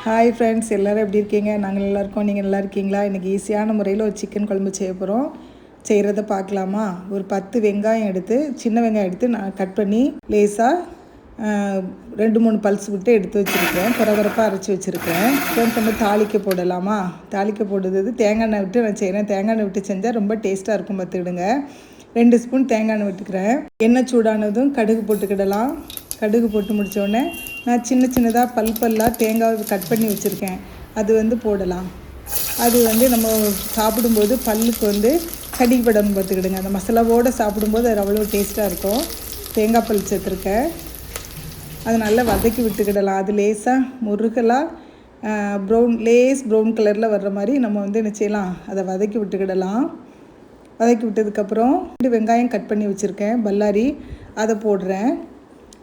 Hi friends, எல்லோரும் எப்படி இருக்கீங்க? நாங்கள் நல்லா இருக்கோம். நீங்கள் நல்லா இருக்கீங்களா? இன்றைக்கி ஈஸியான முறையில் ஒரு சிக்கன் குழம்பு செய்ய போகிறோம். செய்கிறத பார்க்கலாமா? ஒரு 10 வெங்காயம் எடுத்து, சின்ன வெங்காயம் எடுத்து நான் கட் பண்ணி லேசாக 2-3 பல்ஸ் விட்டு எடுத்து வச்சுருக்கேன். குறகுறப்பாக அரைச்சி வச்சுருக்கேன். நம்ம தாளிக்க போடலாமா? தாளிக்க போடுறது தேங்காய் எண்ணெய் விட்டு நான் செய்கிறேன். தேங்காய் எண்ணெய் விட்டு செஞ்சால் ரொம்ப டேஸ்ட்டாக இருக்கும், பார்த்துக்கிடுங்க. 2 ஸ்பூன் தேங்காய் எண்ணெய் விட்டுக்கிறேன். எண்ணெய் சூடானதும் கடுகு போட்டுக்கிடலாம். கடுகு போட்டு முடித்தோடனே நான் சின்னதாக பல்லாக தேங்காய் கட் பண்ணி வச்சுருக்கேன். அது போடலாம். அது நம்ம சாப்பிடும்போது பல்லுக்கு கடிப்படம் பார்த்துக்கிடுங்க. அந்த மசாலாவோடு சாப்பிடும்போது அது அவ்வளோ டேஸ்ட்டாக இருக்கும். தேங்காய் பல் சேர்த்துருக்கேன். அது நல்லா வதக்கி விட்டுக்கிடலாம். அது லேசாக முருகலாக ப்ரௌன் கலரில் வர்ற மாதிரி நம்ம என்ன செய்யலாம், அதை வதக்கி விட்டுக்கிடலாம். வதக்கி விட்டதுக்கப்புறம் 2 வெங்காயம் கட் பண்ணி வச்சுருக்கேன், பல்லாரி, அதை போடுறேன்.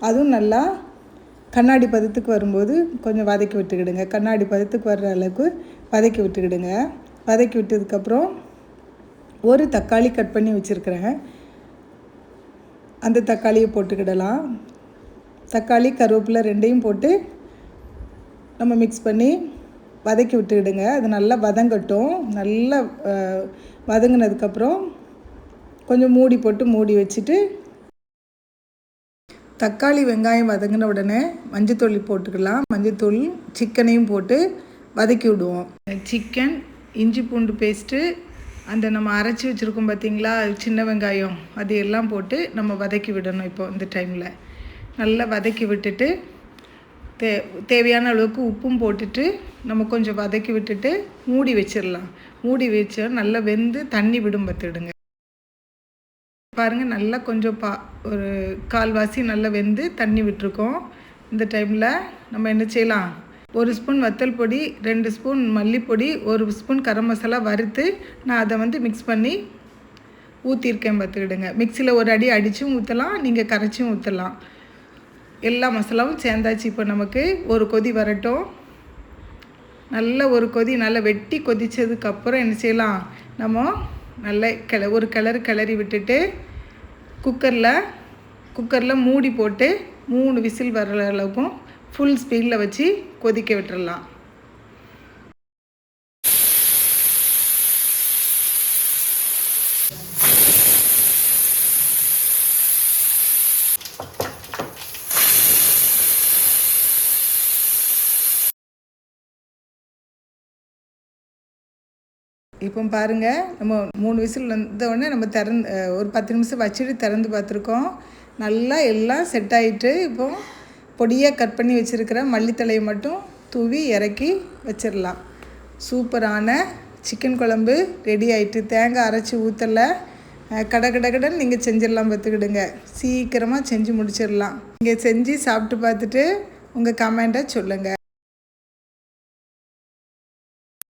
அதுவும் நல்லா கண்ணாடி பதத்துக்கு வரும்போது கொஞ்சம் வதக்கி விட்டுக்கிடுங்க. கண்ணாடி பதத்துக்கு வர்ற அளவுக்கு வதக்கி விட்டுக்கிடுங்க. வதக்கி விட்டதுக்கப்புறம் ஒரு தக்காளி கட் பண்ணி வச்சுருக்கிறேன். அந்த தக்காளியை போட்டுக்கிடலாம். தக்காளி, கருவேப்பிலை 2ஐயும் போட்டு நம்ம மிக்ஸ் பண்ணி வதக்கி விட்டுக்கிடுங்க. அது நல்லா வதங்கட்டும். நல்லா வதங்கினதுக்கப்புறம் கொஞ்சம் மூடி போட்டு மூடி வச்சுட்டு தக்காளி வெங்காயம் வதங்கின உடனே மஞ்சத்தூள் போட்டுக்கலாம். மஞ்சத்தூள், சிக்கனையும் போட்டு வதக்கி விடுவோம். சிக்கன், இஞ்சி பூண்டு பேஸ்ட்டு, அந்த நம்ம அரைச்சி வச்சுருக்கோம் பார்த்திங்களா, சின்ன வெங்காயம், அது எல்லாம் போட்டு நம்ம வதக்கி விடணும். இப்போ இந்த டைமில் நல்லா வதக்கி விட்டுட்டு தேவையான அளவுக்கு உப்பும் போட்டுட்டு நம்ம கொஞ்சம் வதக்கி விட்டுட்டு மூடி வச்சிடலாம். மூடி வச்சா நல்லா வெந்து தண்ணி விடும், பார்த்துடுங்க. பாருங்கள், நல்லா கொஞ்சம் ஒரு கால்வாசி நல்லா வெந்து தண்ணி விட்டுருக்கோம். இந்த டைமில் நம்ம என்ன செய்யலாம், 1 ஸ்பூன் வத்தல் பொடி, 2 ஸ்பூன் மல்லிப்பொடி, 1 ஸ்பூன் கரம் மசாலா வறுத்து நான் அதை மிக்ஸ் பண்ணி ஊற்றிருக்கேன், பார்த்துக்கிடுங்க. மிக்சியில் ஒரு அடி அடித்தும் ஊற்றலாம், நீங்கள் கரைச்சும் ஊற்றலாம். எல்லா மசாலாவும் சேர்ந்தாச்சு. இப்போ நமக்கு ஒரு கொதி வரட்டும். நல்ல ஒரு கொதி நல்லா வெட்டி கொதித்ததுக்கப்புறம் என்ன செய்யலாம், நம்ம நல்லா ஒரு கிளறி விட்டுட்டு குக்கரில் மூடி போட்டு 3 விசில் வர்ற அளவுக்கும் ஃபுல் ஸ்பீடில் வச்சு கொதிக்க விட்டுறலாம். இப்போ பாருங்கள், நம்ம 3 விசில் வந்தோடனே நம்ம ஒரு 10 நிமிஷம் வச்சுட்டு திறந்து பார்த்துருக்கோம். நல்லா எல்லாம் செட் ஆகிட்டு இப்போ பொடியாக கட் பண்ணி வச்சுருக்கிற மல்லித்தலையை மட்டும் தூவி இறக்கி வச்சிடலாம். சூப்பரான சிக்கன் குழம்பு ரெடி ஆகிட்டு. தேங்காய் அரைச்சி ஊற்றலை, கடன்னு நீங்கள் செஞ்சிடலாம், பார்த்துக்கிடுங்க. சீக்கிரமாக செஞ்சு முடிச்சிடலாம். நீங்கள் செஞ்சு சாப்பிட்டு பார்த்துட்டு உங்கள் கமெண்ட்டை சொல்லுங்கள்.